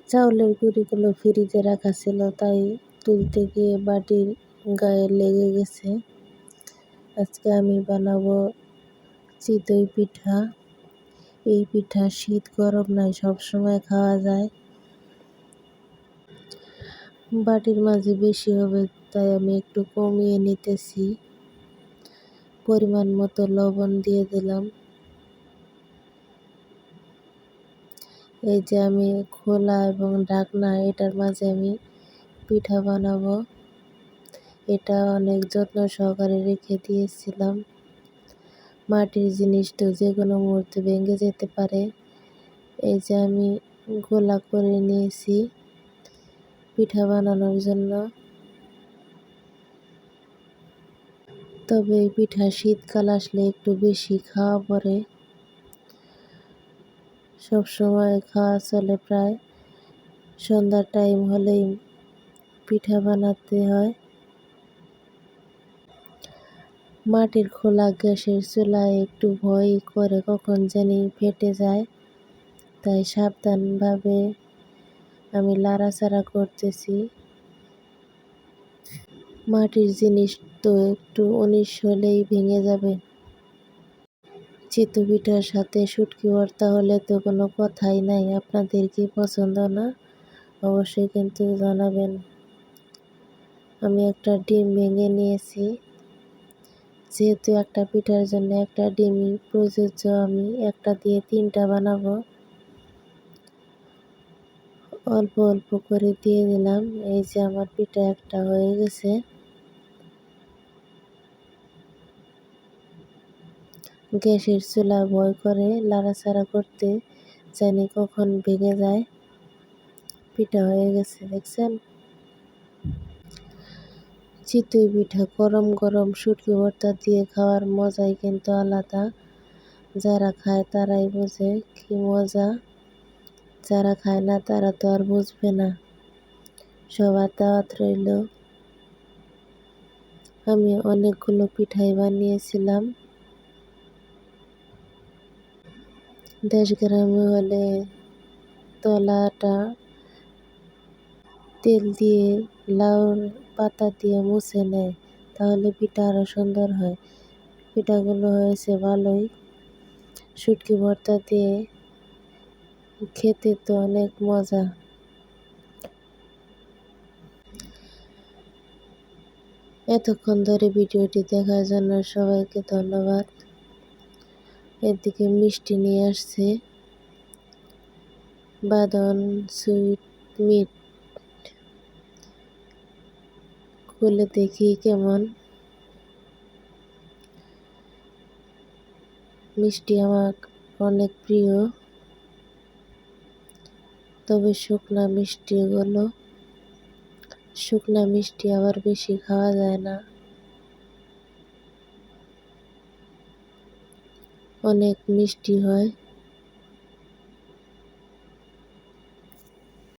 চাউলের গুঁড়িগুলো ফ্রিজে রাখা ছিল, তাই তুলতে গিয়ে বাটির গায়ে লেগে গেছে। আজকে আমি বানাবো চিতই পিঠা। এই পিঠা শীত গরম নাই, সবসময় খাওয়া যায়। বাটির মাঝে বেশি হবে, তাই আমি একটু কমিয়ে নিতেছি। পরিমাণ মতো লবণ দিয়ে দিলাম। এই যে আমি খোলা এবং ঢাকনা, এটার মাঝে আমি পিঠা বানাবো। এটা অনেক যত্ন সহকারে রেখে দিয়েছিলাম। মাটির জিনিস তো যে কোনো মুহূর্তে ভেঙে যেতে পারে। এই যে আমি গোলা করে নিয়েছি পিঠা বানানোর জন্য। তবে এই পিঠা শীতকাল আসলে একটু বেশি খাওয়া পড়ে। সবসময় খাওয়া চলে, প্রায় সন্ধ্যার টাইম হলেই পিঠা বানাতে হয়। মাটির খোলা গ্যাসের চুলায় একটু ভয় করে কখন জানি ফেটে যায়, তাই সাবধানভাবে আমি নাড়াচাড়া করতেছি। মাটির জিনিস তো একটু ১৯ হলেই ভেঙে যাবে। চিতই পিঠার সাথে শুটকি ভর্তা হলে তো কোনো কথাই নাই। আপনাদের কি পছন্দ না? অবশ্যই কিন্তু জানাবেন। আমি একটা ডিম ভেঙে নিয়েছি। যেহেতু একটা পিঠার জন্য একটা ডিমই প্রযোজ্য, আমি একটা দিয়ে 3টা বানাবো। অল্প অল্প করে দিয়ে দিলাম। এই যে আমার পিঠা একটা হয়ে গেছে। গ্যাসের চুলা ভয় করে নাড়াচাড়া করতে, জানি কখন ভেঙে যায়। পিঠা হয়ে গেছে, দেখছেন? চিতই পিঠা গরম গরম শুটকি ভর্তা দিয়ে খাওয়ার মজাই কিন্তু আলাদা। যারা খায় তারাই বোঝে কি মজা। যারা খায় না তারা তো আর বুঝবে না। সবার দাওয়াত রইল। আমি অনেকগুলো পিঠাই বানিয়েছিলাম। দেশ গ্রামে হলে তলাটা তেল দিয়ে লাউর পাতা দিয়ে মুছে নেয়, তাহলে পিঠা আরও সুন্দর হয়। পিঠাগুলো হয়েছে ভালোই। শুটকি ভর্তা দিয়ে খেতে তো অনেক মজা। এতক্ষণ ধরে ভিডিওটি দেখার জন্য সবাইকে ধন্যবাদ। এদিকে মিষ্টি নিয়ে আসছে, বাঁধন সুইট মিট। খুলে দেখি কেমন। মিষ্টি আমার অনেক প্রিয়, তবে শুকনা মিষ্টি আবার বেশি খাওয়া যায় না। অনেক মিষ্টি হয়।